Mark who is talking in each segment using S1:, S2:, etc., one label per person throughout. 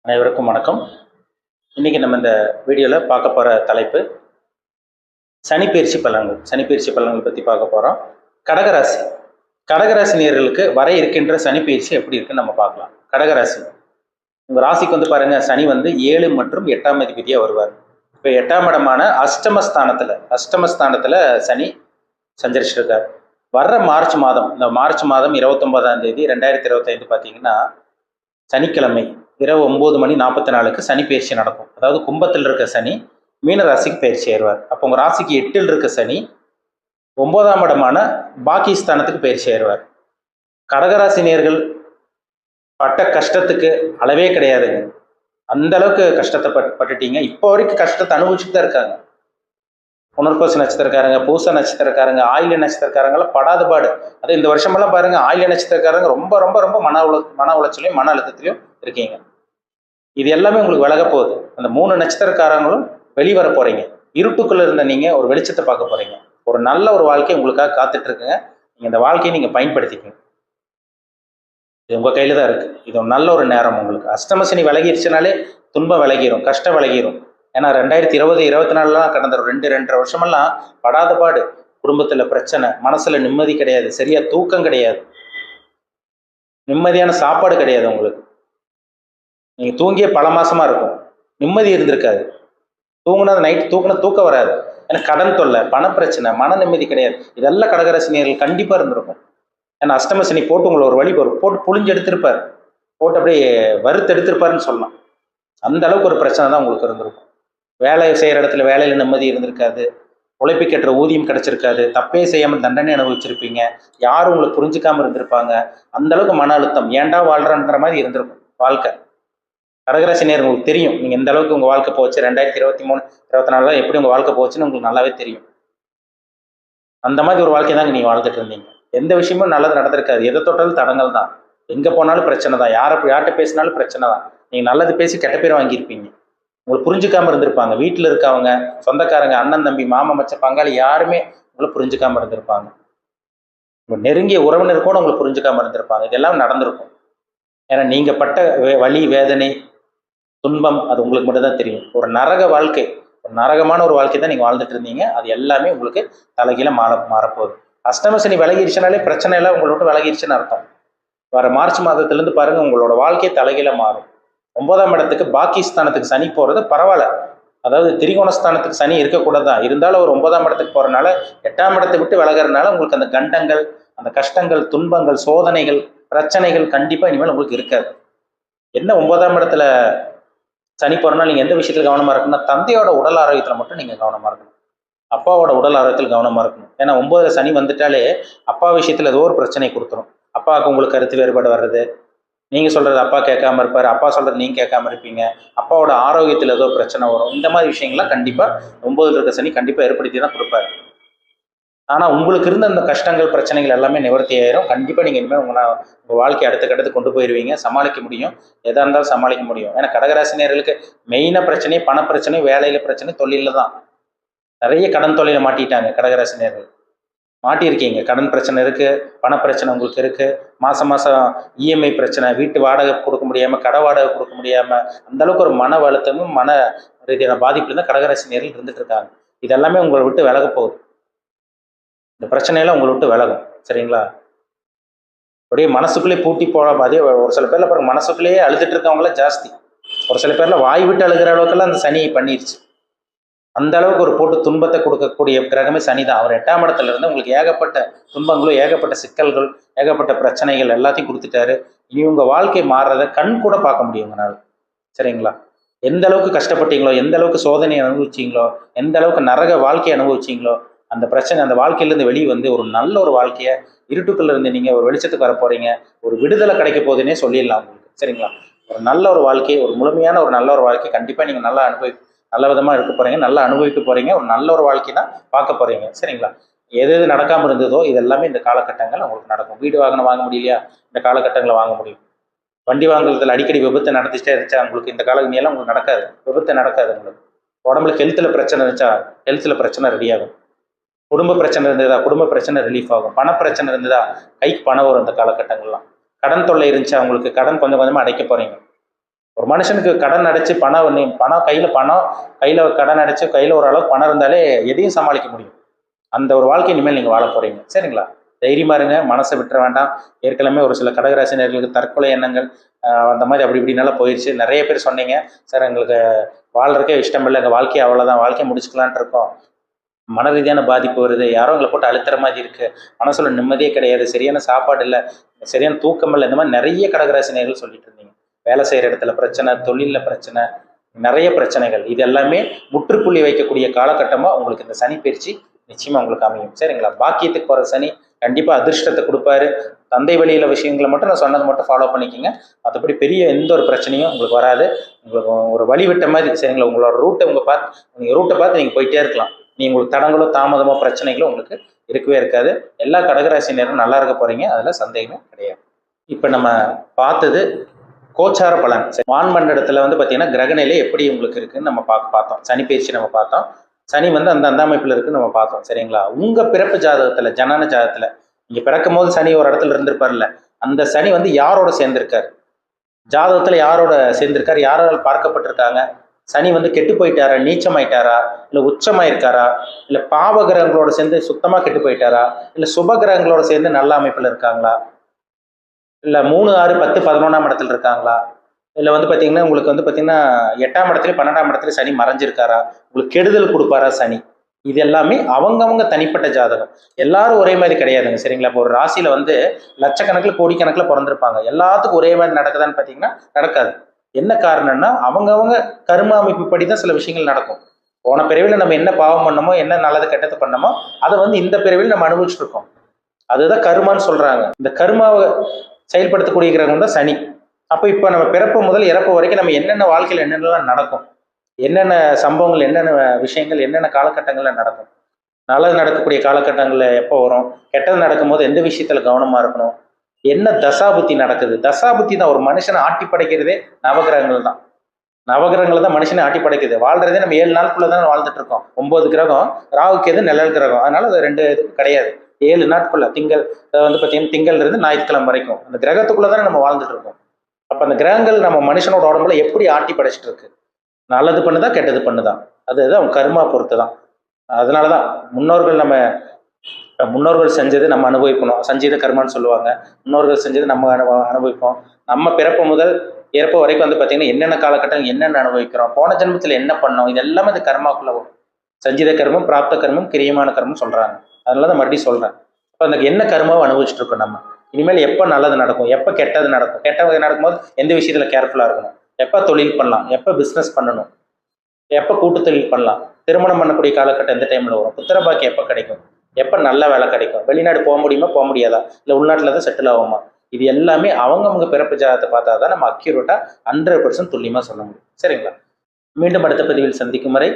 S1: அனைவருக்கும் வணக்கம். இன்னைக்கு நம்ம இந்த வீடியோவில் பார்க்க போகிற தலைப்பு சனிப்பெயர்ச்சி பலன்கள். சனிப்பெயர்ச்சி பலன்கள் பற்றி பார்க்க போகிறோம். கடகராசி கடகராசி நேயர்களுக்கு வர இருக்கின்ற சனிப்பெயர்ச்சி எப்படி இருக்குன்னு நம்ம பார்க்கலாம். கடகராசி உங்கள் ராசிக்கு வந்து பாருங்கள், சனி வந்து 7 மற்றும் 8ஆம் அதிபதியாக வருவார். இப்போ 8ஆம் இடமான அஷ்டமஸ்தானத்தில் சனி சஞ்சரிச்சிருக்கார். வர்ற மார்ச் மாதம், இந்த மார்ச் மாதம் 29ஆம் தேதி 2025 பார்த்தீங்கன்னா சனிக்கிழமை இரவு 9:44 சனி பயிற்சி நடக்கும். அதாவது கும்பத்தில் இருக்க சனி மீன ராசிக்கு பயிற்சி ஆயிடுவார். அப்போ உங்கள் ராசிக்கு 8ல் இருக்க சனி 9ஆம் இடமான பாகிஸ்தானத்துக்கு பயிற்சி ஆயிடுவார். கடகராசி நேயர்கள் பட்ட கஷ்டத்துக்கு அளவே கிடையாதுங்க. அந்த அளவுக்கு கஷ்டத்தை பட்டுட்டீங்க. இப்போ வரைக்கும் கஷ்டத்தை அனுபவிச்சுட்டு தான் இருக்காங்க. புனர்பூச நட்சத்திரக்காரங்க, பூச நட்சத்திரக்காரங்க, ஆயில்ய நட்சத்திரக்காரங்களாம் படாத பாடு. அது இந்த வருஷமெல்லாம் பாருங்க, ஆயில்ய நட்சத்திரக்காரங்க ரொம்ப ரொம்ப ரொம்ப மன உளைச்சலையும் மன அழுத்தத்திலையும் இருக்கீங்க. இது எல்லாமே உங்களுக்கு விலக போகுது. அந்த 3 நட்சத்திரக்காரங்களும் வெளிவர போறீங்க. இருட்டுக்குள்ள இருந்த நீங்க ஒரு வெளிச்சத்தை பார்க்க போறீங்க. ஒரு நல்ல ஒரு வாழ்க்கை உங்களுக்காக காத்துட்டு இருக்குங்க. நீங்க இந்த வாழ்க்கையை நீங்க பயன்படுத்திக்கணும். இது உங்க கையில தான் இருக்கு. இது ஒரு நல்ல ஒரு நேரம் உங்களுக்கு. அஷ்டம சனி விலகிருச்சுனாலே துன்பம் விலகிரும், கஷ்டம் விலகிரும். ஏன்னா 2020, 24 கடந்த 2-2.5 வருஷமெல்லாம் படாத பாடு. குடும்பத்துல பிரச்சனை, மனசுல நிம்மதி கிடையாது, சரியா தூக்கம் கிடையாது, நிம்மதியான சாப்பாடு கிடையாது உங்களுக்கு. நீங்க தூங்கிய பல மாசமா இருக்கும், நிம்மதி இருந்திருக்காது. நைட் தூக்கம் வராது. ஏன்னா கடன் தொல்லை, பண பிரச்சனை, மன நிம்மதி கிடையாது. இதெல்லாம் கடகராசினியர்கள் கண்டிப்பா இருந்திருக்கும். ஏன்னா அஷ்டம சனி போட்டு உங்களை ஒரு வழி போட்டு புளிஞ்சு எடுத்திருப்பார், போட்டு அப்படியே வறுத்து எடுத்திருப்பாருன்னு சொல்லலாம். அந்த அளவுக்கு ஒரு பிரச்சனை தான் உங்களுக்கு இருந்திருக்கும். வேலை செய்யற இடத்துல வேலையில நிம்மதி இருந்திருக்காது, உழைப்புக்கேற்ற ஊதியம் கிடைச்சிருக்காது, தப்பே செய்யாமல் தண்டனை அனுபவிச்சிருப்பீங்க, யாரும் உங்களை புரிஞ்சுக்காம இருந்திருப்பாங்க. அந்த அளவுக்கு மன அழுத்தம், ஏன்டா வாழ்றன்ற மாதிரி இருந்திருக்கும் வாழ்க்கை. கடகராசி நேயர்கள் உங்களுக்கு தெரியும் நீங்க எந்த அளவுக்கு உங்க வாழ்க்கை போச்சு. 2023, 24 எப்படி உங்க வாழ்க்கை போச்சுன்னு உங்களுக்கு நல்லாவே தெரியும். அந்த மாதிரி ஒரு வாழ்க்கை தாங்க நீங்க வாழ்ந்துட்டு இருந்தீங்க. எந்த விஷயமும் நல்லது நடந்திருக்காது. எதை தொட்டாலும் தடங்கள் தான். எங்க போனாலும் பிரச்சனை தான். யார்கிட்ட பேசினாலும் பிரச்சனை தான். நீங்க நல்லது பேசி கெட்ட பேர் வாங்கியிருப்பீங்க. உங்களை புரிஞ்சுக்காம இருந்திருப்பாங்க. வீட்டில் இருக்கவங்க, சொந்தக்காரங்க, அண்ணன் தம்பி, மாமா மச்ச பங்காளி யாருமே உங்களை புரிஞ்சுக்காம இருந்திருப்பாங்க. உங்க நெருங்கிய உறவினர் கூட உங்களை புரிஞ்சுக்காம இருந்திருப்பாங்க. இதெல்லாம் நடந்திருக்கும். ஏன்னா நீங்க பட்ட வலி, வேதனை, துன்பம் அது உங்களுக்கு மட்டும் தான் தெரியும். ஒரு நரக வாழ்க்கை, ஒரு நரகமான ஒரு வாழ்க்கை தான் நீங்க வாழ்ந்துட்டு இருந்தீங்க. அது எல்லாமே உங்களுக்கு தலைகீழ மாறப்போகுது. அஷ்டம சனி விலகிருச்சுனாலே பிரச்சனை எல்லாம் உங்களை விட்டு விலகிருச்சுன்னு அர்த்தம். வர மார்ச் மாதத்திலிருந்து பாருங்க, உங்களோட வாழ்க்கை தலைகீழ மாறும். 9ஆம் இடத்துக்கு பாகிஸ்தானத்துக்கு சனி போறது பரவாயில்ல. அதாவது திரிகோணஸ்தானத்துக்கு சனி இருக்கக்கூடாதான். இருந்தாலும் ஒரு 9ஆம் இடத்துக்கு போறதுனால 8ஆம் இடத்தை விட்டு விலகிறதுனால உங்களுக்கு அந்த கண்டங்கள், அந்த கஷ்டங்கள், துன்பங்கள், சோதனைகள், பிரச்சனைகள் கண்டிப்பா இனிமேல் உங்களுக்கு இருக்காது. என்ன 9ஆம் இடத்துல சனி போறனால நீங்க எந்த விஷயத்துல கவனமா இருக்கணும்னா, தந்தையோட உடல் ஆரோக்கியத்துல மட்டும் நீங்க கவனமா இருக்கணும். அப்பாவோட உடல் ஆரோக்கியத்தில் கவனமா இருக்கணும். ஏன்னா 9ல சனி வந்துட்டாலே அப்பா விஷயத்துல ஏதோ ஒரு பிரச்சனை கொடுத்துரும். அப்பாவுக்கு உங்களுக்கு கருத்து வேறுபாடு வர்றது, நீங்க சொல்றது அப்பா கேட்காம இருப்பாரு, அப்பா சொல்றது நீங்க கேட்காம இருப்பீங்க, அப்பாவோட ஆரோக்கியத்துல ஏதோ பிரச்சனை வரும். இந்த மாதிரி விஷயங்கள்லாம் கண்டிப்பா 9ல் இருக்க சனி கண்டிப்பா ஏற்படுத்தி தான் கொடுப்பாரு. ஆனா உங்களுக்கு இருந்த அந்த கஷ்டங்கள், பிரச்சனைகள் எல்லாமே நிவர்த்தி ஆயிரும். கண்டிப்பா நீங்க இனிமேல் உங்க வாழ்க்கையை அடுத்த கட்டத்துக்கு கொண்டு போயிருவீங்க. சமாளிக்க முடியும். எதா இருந்தாலும் சமாளிக்க முடியும். ஏன்னா கடகராசினியர்களுக்கு மெயினா பிரச்சனை பண பிரச்சனை, வேலையில பிரச்சனை, தொழில தான். நிறைய கடன் தொல்லையில மாட்டிட்டாங்க கடகராசினியர்கள். மாட்டியிருக்கீங்க. கடன் பிரச்சனை இருக்கு, பண பிரச்சனை உங்களுக்கு இருக்கு, மாசம் இஎம்ஐ பிரச்சனை, வீட்டு வாடகை கொடுக்க முடியாம, கடை வாடகை கொடுக்க முடியாம, அந்த அளவுக்கு ஒரு மன அழுத்தமும் மன ரீதியான பாதிப்புல தான் கடகராசினியர்கள் இருந்துட்டு இருக்காங்க. இதெல்லாமே உங்களை விட்டு விலக போகுது. இந்த பிரச்சனையெல்லாம் உங்களை விட்டு விலகும். சரிங்களா? அப்படியே மனசுக்குள்ளே பூட்டி போகாம, அதே ஒரு சில பேர்ல பாருங்க, மனசுக்குள்ளேயே அழுதுட்டு இருக்கவங்களாம் ஜாஸ்தி. ஒரு சில பேர்ல வாய் விட்டு அழுகிற அளவுக்கெல்லாம் அந்த சனி பண்ணிருச்சு. அந்த அளவுக்கு ஒரு போட்டு துன்பத்தை கொடுக்கக்கூடிய கிரகமே சனி தான். அவர் 8ஆம் இடத்துல இருந்து உங்களுக்கு ஏகப்பட்ட துன்பங்களும், ஏகப்பட்ட சிக்கல்கள், ஏகப்பட்ட பிரச்சனைகள் எல்லாத்தையும் கொடுத்துட்டாரு. இனி உங்க வாழ்க்கை மாறுறதை கண் கூட பார்க்க முடியும் உங்களால். சரிங்களா? எந்த அளவுக்கு கஷ்டப்பட்டீங்களோ, எந்த அளவுக்கு சோதனையை அனுபவிச்சீங்களோ, எந்த அளவுக்கு நரக வாழ்க்கையை அனுபவிச்சீங்களோ, அந்த பிரச்சனை, அந்த வாழ்க்கையிலேருந்து வெளியே வந்து ஒரு நல்ல ஒரு வாழ்க்கையை, இருட்டுக்குள்ள இருந்து நீங்க ஒரு வெளிச்சத்துக்கு வர போறீங்க. ஒரு விடுதலை கிடைக்க போகுதுன்னே சொல்லிடலாம் உங்களுக்கு. சரிங்களா? ஒரு நல்ல ஒரு வாழ்க்கை, ஒரு முழுமையான ஒரு நல்ல ஒரு வாழ்க்கை கண்டிப்பா நீங்க நல்லா நல்ல விதமா இருக்க போறீங்க, நல்லா அனுபவிக்க போறீங்க. ஒரு நல்ல ஒரு வாழ்க்கை தான் பார்க்க போறீங்க. சரிங்களா? எது எது நடக்காம இருந்ததோ இது எல்லாமே இந்த காலகட்டங்கள் உங்களுக்கு நடக்கும். வீடு வாகனம் வாங்க முடியலையா? இந்த காலகட்டங்களை வாங்க முடியும். வண்டி வாங்குறதுல அடிக்கடி விபத்து நடந்துட்டே இருந்துச்சா உங்களுக்கு இந்த காலகட்டெல்லாம் உங்களுக்கு நடக்காது. விபத்து நடக்காது உங்களுக்கு. உடம்புல ஹெல்த்ல பிரச்சனை இருந்துச்சா ஹெல்த்ல பிரச்சனை ரெடியாகும். குடும்ப பிரச்சனை இருந்ததா குடும்ப பிரச்சனை ரிலீஃப் ஆகும். பண பிரச்சனை இருந்ததா கைக்கு பணம் வரும். இந்த காலகட்டங்கள்லாம் கடன் தொல்லை இருந்துச்சா உங்களுக்கு கடன் கொஞ்சம் கொஞ்சமா அடைக்க போறீங்க. ஒரு மனுஷனுக்கு கடன் அடைச்சு கையில் கடன் அடைச்சு கையில் ஓரளவுக்கு பணம் இருந்தாலே எதையும் சமாளிக்க முடியும். அந்த ஒரு வாழ்க்கை இனிமேல் நீங்கள் வாழ போகிறீங்க. சரிங்களா? தைரியமாக இருங்க, மனசை விட்டுற வேண்டாம். ஏற்கனவே ஒரு சில கடகராசினியர்களுக்கு தற்கொலை எண்ணங்கள் அந்த மாதிரி அப்படி இப்படினால போயிடுச்சு. நிறைய பேர் சொன்னீங்க, சார் எங்களுக்கு வாழ்றதுக்கே இஷ்டம் இல்லை, எங்கள் வாழ்க்கையை அவ்வளோதான், வாழ்க்கையை முடிச்சுக்கலான்ட்டு இருக்கோம், மன ரீதியான பாதிப்பு வருது, யாரோ எங்களை போட்டு அழுத்துற மாதிரி இருக்குது, மனசுல நிம்மதியே கிடையாது, சரியான சாப்பாடு இல்லை, சரியான தூக்கம் இல்லை, இந்த மாதிரி நிறைய கடகராசினியர்கள் சொல்லிட்டு இருந்தீங்க. வேலை செய்கிற இடத்துல பிரச்சனை, தொழிலில் பிரச்சனை, நிறைய பிரச்சனைகள். இது எல்லாமே முற்றுப்புள்ளி வைக்கக்கூடிய காலகட்டமாக உங்களுக்கு இந்த சனி பயிற்சி நிச்சயமா உங்களுக்கு அமையும். சரிங்களா? பாக்கியத்துக்கு போகிற சனி கண்டிப்பாக அதிர்ஷ்டத்தை கொடுப்பாரு. தந்தை வழியில விஷயங்களை மட்டும் நான் சொன்னது மட்டும் ஃபாலோ பண்ணிக்கோங்க. மற்றபடி பெரிய எந்த ஒரு பிரச்சனையும் உங்களுக்கு வராது. உங்களுக்கு ஒரு வழி விட்ட மாதிரி. சரிங்களா? உங்களோட ரூட்டை நீங்கள் ரூட்டை பார்த்து நீங்கள் போயிட்டே இருக்கலாம். உங்களுக்கு தடங்களோ தாமதமோ பிரச்சனைகளோ உங்களுக்கு இருக்கவே இருக்காது. எல்லா கடகராசினரும் நல்லா இருக்க போறீங்க, அதில் சந்தேகமே கிடையாது. இப்போ நம்ம பார்த்தது கோச்சார பலன். வான்மண்டலத்தில் வந்து பார்த்தீங்கன்னா கிரகநிலை எப்படி உங்களுக்கு இருக்குன்னு நம்ம பார்த்தோம். சனி பயிற்சி நம்ம பார்த்தோம். சனி வந்து அந்த அமைப்பில் இருக்குன்னு நம்ம பார்த்தோம். சரிங்களா? உங்கள் பிறப்பு ஜாதகத்தில், ஜனன ஜாதகத்தில் நீங்கள் பிறக்கும் போது சனி ஒரு இடத்துல இருந்திருப்பார்ல, அந்த சனி வந்து யாரோட சேர்ந்திருக்காரு, ஜாதகத்தில் யாரோட சேர்ந்திருக்காரு, யாரால் பார்க்கப்பட்டிருக்காங்க, சனி வந்து கெட்டு போயிட்டாரா, நீச்சமாயிட்டாரா, இல்லை உச்சமாயிருக்காரா, இல்லை பாவ கிரகங்களோட சேர்ந்து சுத்தமாக கெட்டு போயிட்டாரா, இல்லை சுப கிரகங்களோட சேர்ந்து நல்ல அமைப்பில் இருக்காங்களா, இல்லை 3, 6, 10, 11ஆம் இடத்துல இருக்காங்களா, இல்லை வந்து பார்த்தீங்கன்னா உங்களுக்கு வந்து பார்த்தீங்கன்னா 8ஆம் இடத்துல 12ஆம் இடத்துல சனி மறைஞ்சிருக்காரா, உங்களுக்கு கெடுதல் கொடுப்பாரா சனி, இது எல்லாமே அவங்கவுங்க தனிப்பட்ட ஜாதகம். எல்லாரும் ஒரே மாதிரி கிடையாதுங்க. சரிங்களா? இப்போ ஒரு ராசியில வந்து லட்சக்கணக்கில் கோடிக்கணக்கில் பிறந்திருப்பாங்க. எல்லாத்துக்கும் ஒரே மாதிரி நடக்குதான்னு பார்த்தீங்கன்னா நடக்காது. என்ன காரணம்னா அவங்கவுங்க கர்ம அமைப்பு படி தான் சில விஷயங்கள் நடக்கும். போன பிறவியில் நம்ம என்ன பாவம் பண்ணமோ, என்ன நல்லது கெட்டது பண்ணமோ, அதை வந்து இந்த பிறவியில் நம்ம அனுபவிச்சுட்டு இருக்கோம். அதுதான் கர்மான்னு சொல்றாங்க. இந்த கர்மாவை செயல்படுத்தக்கூடிய கிரகம் தான் சனி. அப்போ இப்போ நம்ம பிறப்பு முதல் இறப்பு வரைக்கும் நம்ம என்னென்ன வாழ்க்கையில் என்னென்னலாம் நடக்கும், என்னென்ன சம்பவங்கள், என்னென்ன விஷயங்கள், என்னென்ன காலகட்டங்களில் நடக்கும், நல்லது நடக்கக்கூடிய காலகட்டங்களில் எப்போ வரும், கெட்டது நடக்கும்போது எந்த விஷயத்தில் கவனமாக இருக்கணும், என்ன தசாபுத்தி நடக்குது. தசாபுத்தி தான் ஒரு மனுஷனை ஆட்டி படைக்கிறதே நவகிரகங்கள் தான். நவகிரகங்கள் தான் மனுஷனை ஆட்டி படைக்குது. வாழ்றதே நம்ம 7 நாளுக்குள்ள தான் வாழ்ந்துட்டு இருக்கோம். 9 கிரகம், ராகுக்கு எது நிழல் கிரகம், அதனால அது 2 இதுக்கு கிடையாது. 7 நாட்குள்ள திங்கள் வந்து பார்த்தீங்கன்னா திங்கள் இருந்து ஞாயிற்றுக்கிழமை வரைக்கும் அந்த கிரகத்துக்குள்ள தானே நம்ம வாழ்ந்துட்டு இருக்கோம். அப்போ அந்த கிரகங்கள் நம்ம மனுஷனோட உடம்புல எப்படி ஆட்டி படைச்சிட்டு இருக்கு, நல்லது பண்ணுதா கெட்டது பண்ணுதான், அதுதான் கர்மா பொறுத்து தான். அதனாலதான் முன்னோர்கள் செஞ்சது நம்ம அனுபவிக்கணும். சஞ்சீத கர்மான்னு சொல்லுவாங்க. முன்னோர்கள் செஞ்சது நம்ம அனுபவிப்போம். நம்ம பிறப்பு முதல் இறப்பு வரைக்கும் வந்து பார்த்தீங்கன்னா என்னென்ன காலகட்டம் என்னென்ன அனுபவிக்கிறோம், போன ஜென்மத்தில் என்ன பண்ணோம், இது எல்லாமே அந்த கர்மாக்குள்ள வரும். சஞ்சீத கர்மம், பிராப்த கர்மம், கிரியமான கர்மம் சொல்றாங்க. அதனால தான் மறுபடியும் சொல்றேன். இப்போ அந்த என்ன கர்மாவை அனுபவிச்சுட்டு இருக்கோம் நம்ம. இனிமேல் எப்போ நல்லது நடக்கும், எப்போ கெட்டது நடக்கும், கெட்டது நடக்கும்போது எந்த விஷயத்துல கேர்ஃபுல்லா இருக்கணும், எப்போ தொழில் பண்ணலாம், எப்போ பிஸ்னஸ் பண்ணணும், எப்போ கூட்டு தொழில் பண்ணலாம், திருமணம் பண்ணக்கூடிய காலகட்டம் எந்த டைம்ல வரும், புத்திரபாக்கி எப்போ கிடைக்கும், எப்போ நல்ல வேலை கிடைக்கும், வெளிநாடு போக முடியுமா போக முடியாதா, இல்லை உள்நாட்டில் தான் செட்டில் ஆகுமா, இது எல்லாமே அவங்கவுங்க பிறப்பு ஜாதகத்தை பார்த்தா தான் நம்ம அக்யூரேட்டா 100% துல்லியமாக சொல்ல முடியும். சரிங்களா? மீண்டும் அடுத்த பதிவில் சந்திக்கும் வரை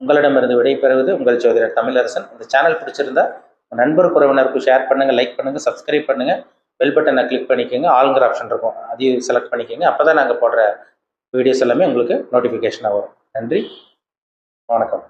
S1: உங்களிடமிருந்து விடைபெறுவது உங்கள் ஜோதிடர் தமிழரசன். இந்த சேனல் பிடிச்சிருந்தா நண்பர் உறவினருக்கு ஷேர் பண்ணுங்க, லைக் பண்ணுங்க, சப்ஸ்கிரைப் பண்ணுங்க, பெல் பட்டனை கிளிக் பண்ணிக்கோங்க, ஆளுங்கிற ஆப்ஷன் இருக்கும் அதையும் செலக்ட் பண்ணிக்கோங்க. அப்போ தான் நாங்கள் போடுற வீடியோஸ் எல்லாமே உங்களுக்கு நோட்டிஃபிகேஷனாக வரும். நன்றி, வணக்கம்.